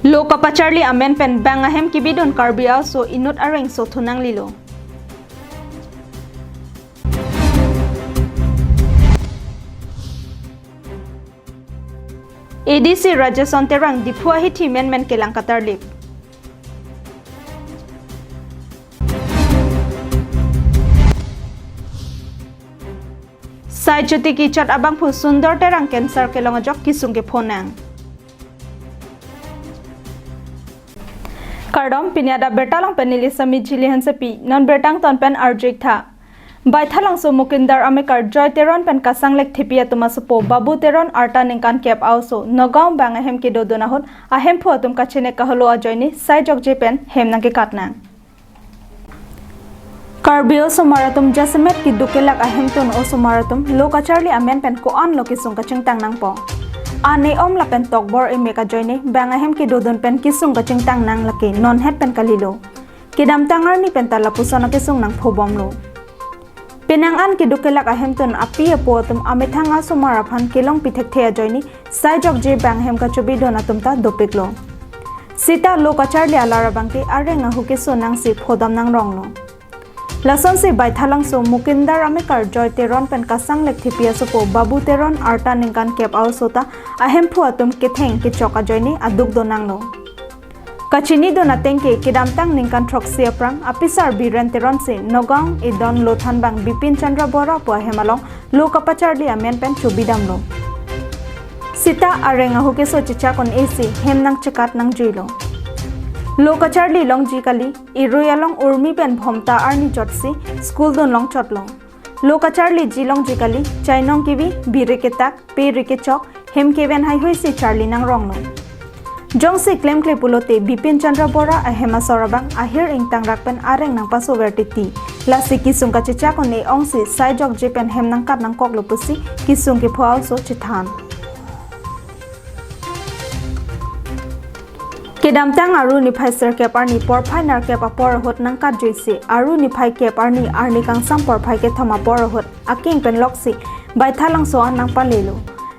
Loka pacharli amen pen bangahem kibidon Karbi also inut areng so thunang lilo. ADC Raja Sonterang dipua hiti men kelang katarlip. Sai chuti ki chat abang phu sundor terang cancer ke longajok kisung ke phonang. Kardom pini Adap Abirta long penili sami jili hanse pi non bertang ton pen arjik tha. Bai thalang so mukindar amekar joy teron pen kasang lek thipia tumasupo babu teron arta ningkan kep also nogam banga hem ke dodona hon ahem phu atum kachene kaholo ajoini sai jok je pen hem nang ke katna. Karbi o somaratum jasemet ki dukelak ahem ton o somaratum lokacharli amen pen ko an lokisung kaching tang nang po. Ane om la pen tok bor emeka joine banga hem ki dodon pen kisung kaching tang nang laki non het pen kalilo. Kidam tangar ni pen tala pusana kisung nang phobom lo. Penangan ki dukelak ahem ton api apotum amethanga somaraphan kilong pithek thea joini sai jok je bang hem ka chubi dona tumta dopiklo. Sita lokacharli alara bangke arenga huke sonang si phodam nang ronglo. Lason se bai thalang so mukindar amekar joy teron pen kasang lek thipia sopo babu teron arta ningkan kep au sota ahem phu atum ketheng ki choka joini aduk donanglo. Kachini dona tengke kidam tang ningkan throxia prang apisar biren teron se nogang idon lothan bang Bipin Chandra Bora po hemalong lokapacharli amen pen chubidamlo. Sita arenga huke so chicha kon AC hem nang chekat nang juilo. Lokacharli long jikali iruyalong urmi pen phomta arni chotsi school don long chotlong. Lokacharli jilong jikali chainong kibi bireketak pe rikechok hem keven hai hoisi charli nang rongno. Jongsi claim pulote Bipin Chandra Bora ahema sorabang ahir ingtang rakpen areng nang paso vertiti lasi kisung ka chicha kon ne ongsi sai jok jepen hem nang kat nang kok lopusi kisung ki phao so chithan. Kedam tang aru ni phai ser ke parni por phai nar ke pa por hot nang kat joisi aru ni phai ke parni arni kang sam por phai ke thama por hot aking pen loksi bai thalang so an nang palelo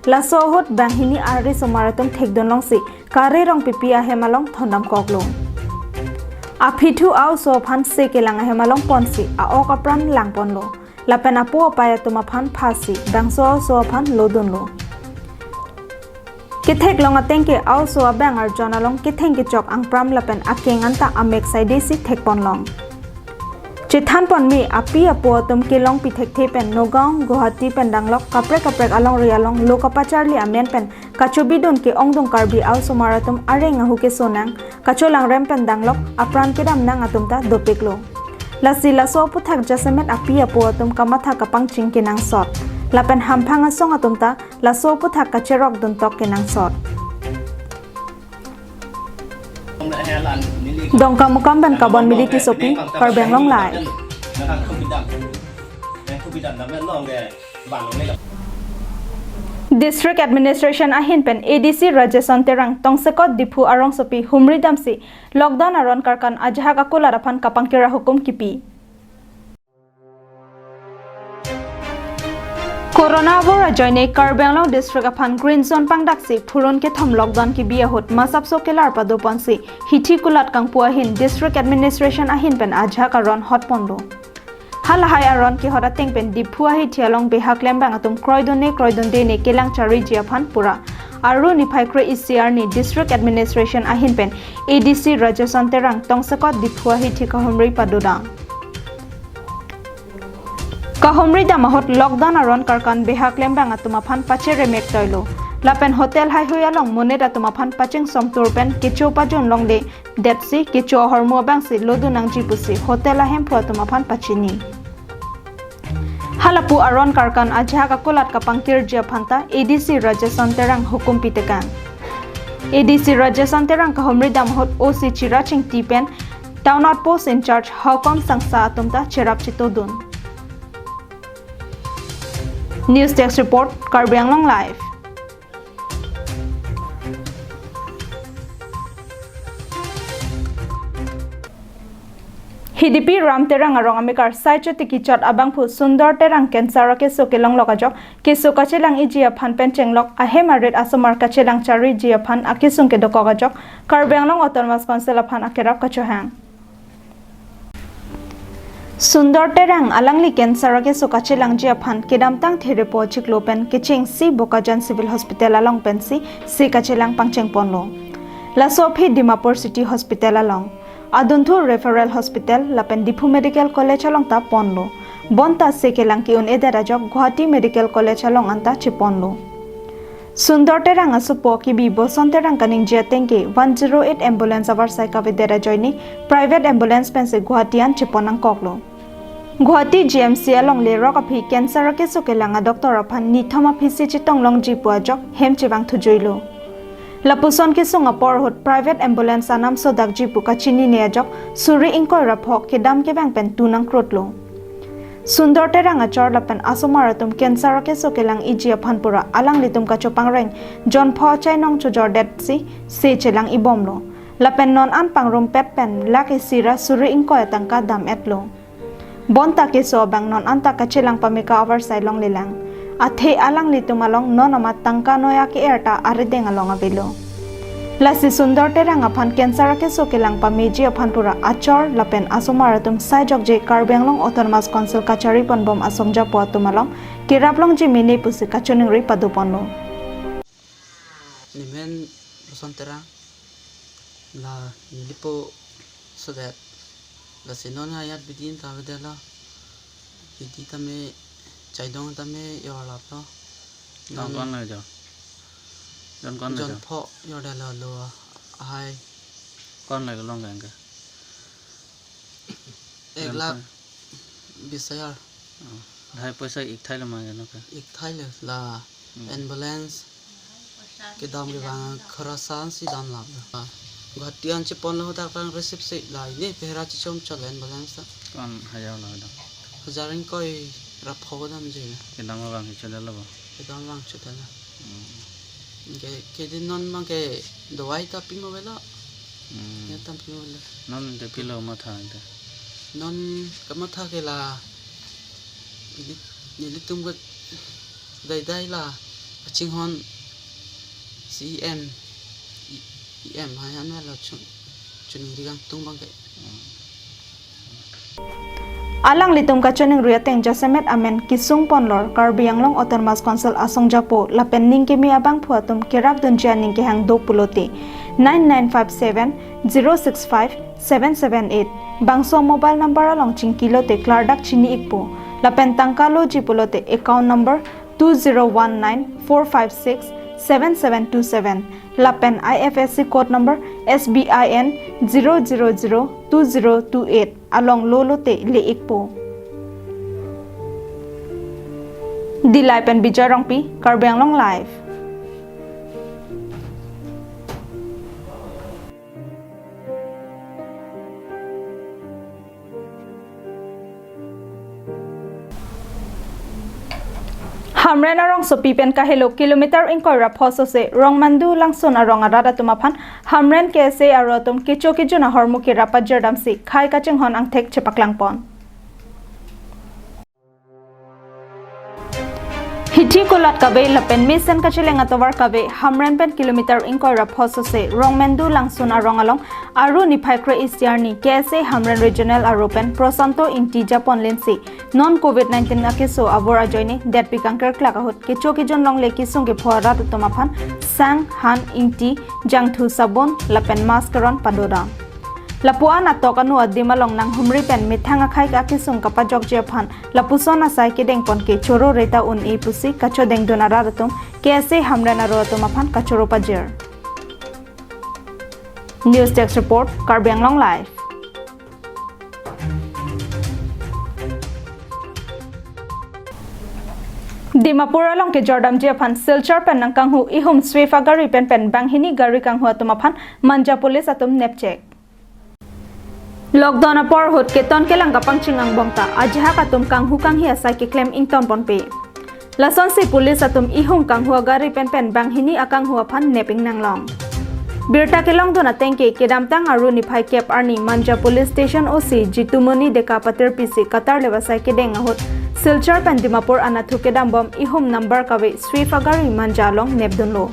laso hot bang hini ari somaratum thekdon longsi kare rong pipia hemalong thondam koklo apithu au so phan se ke lang hemalong ponsi a ok apran lang ponlo lapen apo paya tuma phan phasi bang so phan lodon lo Kithek long ateng ke au so abang arjana long kitheng ke chok ang pram lapen akeng anta amek side si thek pon long Chithan pon mi api apo tum ke long pithek the pen nogam Guwahati pen danglok kaprek along rialong lokapacharli amen pen kachubidon ke ongdong Karbi au so maratum areng huke sonang kacholang rem pen danglok apran ke dam nang atumta dopiklo lasi laso puthak jasemet api apo tum kamatha kapang ching ke nang sot lapen hamphang asong atumta laso puthak kacherok don tok ke nang sot Dongka mukam ban kabon militi sopi Karbeng long lai District Administration ahin pen ADC Raja Sonterang tongsekot dipu arong sopi humri damsi lockdown aron karkan ajahak akula rapan kapangkira hukum kipi Corona bora joine Karbenglong district aphan green zone pangdaksi phuron ke thom lockdown ki bia hot masapso kelar pa dopansi hithi kulat kang puahin district administration ahin pen ajha karon hot pondo hal hai aron ki hoda teng pen dipua hi thialong behak lembang atum kroidon de ne kelang chari ji aphan pura aru ni phai kre ECR ni district administration ahin pen ADC Raja Sonterang tongsakot dipua hi thika homri padoda Kahomri damahot lockdown aron karkan behak lembang atuma phan pache remek toilo lapen hotel hai huyalong monet atuma phan pacheng somtur pen kicho pajon longde depsi kicho hormo bangsi lodunang jipusi hotel ahem phu atuma phan pachini halapu aron karkan ajha kakolat kapangkir jia phanta ADC Raja Sonterang hukum pitekan ADC Raja Sonterang kahomri damahot OC Chiraching Tipen town outpost in charge Haukom Sangsa atumta cherap chitodun News Desk Report, Karbi Anglong Live. hidipi ram terang arong amikar saicho tiki chot abang phu sundor terang cancer ke so kelong lokajok ke so kachelang ijia phan pen chenglok ahem aret asomar kachelang chari jia phan akisung ke dokogajok Karbi Anglong autonomous council phan akerap kachohang Sundor terang alangli cancer ke so kachelang jia phan kedam tang there po chiklo pen keching si bokajan civil hospital along pen si kachelang pangcheng ponlo la sophi Dimapur city hospital along Aduntu Referral Hospital lapen Dipu Medical College along ta ponlo bonta sekelang ki un edara jok Guwahati Medical College along anta chiponlo Sundor terang asupo ki bi boson terang kaning jatengke 108 ambulance avar sai ka videra joini private ambulance pense Guwahatian chiponang koklo Guwahati GMC along le rock aphi cancer ke sokelanga doctor aphan ni thoma phisi chitong long ji puwa jok hem chiwang thujoilo Lapuson ke Singapore hot private ambulance anam so dakji puka chini neajok suri ingkoi raphok ke dam ke bang pen tunang krotlo Sundor terang achor lapen asomaratum cancer ke sokelang iji aphanpura alang litum ka chopang reng John Pho chainong chojor det si chelang ibomlo lapen non an pangrum pet pen laki sira suri ingkoi tangka dam etlo bonta ke so bang non anta ka chelang pamika overside long lilang Athe alang litum along non amat tangka noya ke erta arideng along avilo. Lasi Sundor terang aphan cancer ke sokelang pameji aphan pura achor lapen asomaratum sai jokje Karbi Anglong autonomous council kachari ponbom asomja puatum along kiraplong ji mini pusi kachuning ri paduponlo. Nimen boson terang la nilipo so that la sinon ayat bidin tavedela bidi tame Chai dong tame yor lap lo. Don con này rồi. Don con này John rồi. Pho yor da lo lo hai. Con này có long gàng kìa. Ek lap bisayar. Hai पैसा एक Thai लमा जानो का. Ik thai le la ambulance ke dam ke bang kharasan si dam lap lo. Guwahatian chipon lo ta pang receipt se la ni pehra chi chom chal ambulance Con hai giao nào đó. hajaring koi rapho dam je Cái đăng vào thì chơi đó là bao. ke dam wang chutala. Ke din non bang ke dawai ta pimo vela. Ya tam pimo vela. Non để pillow mà thằng đó. Non kamatha ke la ni tum ga dai la ching hon CM EM hai han la chun rigang tung bang ke Alang litum kachuning riateng jasemet amen kisung ponlor Karbi Anglong autonomous council asongjapo lapen ningke mi abang phuatum kerap dunja ningke hang do pulote 9957 065 778 bangso mobile number along chingkilote klardak chini ikpo lapen tangkalo jipulote account number 2019456777 lapen IFSC code number SBIN 0002028 along lolote le ikpo Dilai pen bijarong pi Karbi Anglong live Hamren arong sopi pen kahelo kilometer inkoi raphoso se rongmandu langson arong arada tumaphan hamren kese arotum kicho kijuna hormuki rapajjar damsi khai kaching hon ang thek chepaklang pon Hiti kolat kabe lapen mission kachilenga towar kabe hamren pen kilometer inkoi raphoso se rongmandu langson arong along aru niphakre istiarni kese hamren regional aropen prosanto inti japon lensi non covid-19 akeso abora joini that pikangker klakahut kechoki jon long leki sungke phora tomaphan sang han inti jangthu sabon lapen maskaron padoda Lapuan atok anu adima long nang humri pen mithanga khai ka kisung kapajok jephan lapusona sai ke deng pon ke choro reta un e pusi kacho deng donara ratum kese hamrana ro tomaphan kachoro pajer News Desk Report Karbi Anglong Live Dimapur along ke Jordam Japan Silchar pen nang kanghu ihum Swifa gari pen banghini gari kanghu atumaphan manja police atum nepcheck Lockdown apor hot keton kelang kapang chingang bongta ajha katum kanghu kanghi asai ke claim ington ponpe lason si police atum ihum kanghu gari pen banghini akang huaphan neping nanglong Birta kelong dona tengke kedam tang aru ni phai kep arni Manja Police Station OC Jitumoni deka patir pisi Qatar lewasai kedeng ahot Silchar pen Dimapur anathu kedam bom ihum number kawe Swift agari Manja long nebdunlo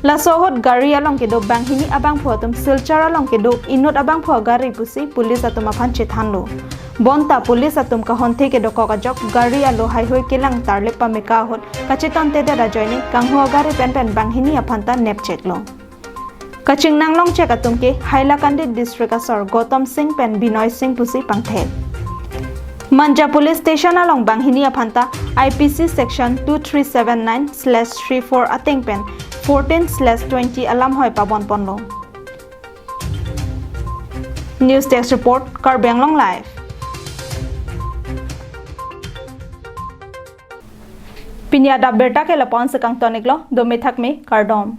Lasohot gari along kedo banghini abang photum Silchar along kedo inut abang pho gari pusi police atum aphan chethanlo Bonta police atum ka honte kedo kokajok gari alo hai hoi kelang tarle pameka hot kachiton tede rajoini kangho gari pen banghini aphanta nep cheklo Kaching nanglong check atum ke Hailakandi district asor Gautam Singh pen Binoy Singh pusi pangthe Manja Police Station along banghini aphanta IPC section 2379/34 ateng pen 14/20 alam hoi pabon ponlo News Desk Report Karbi ANGLONG Live Pinya Adap Abirta ke lapon sekang toniklo do methak me kardom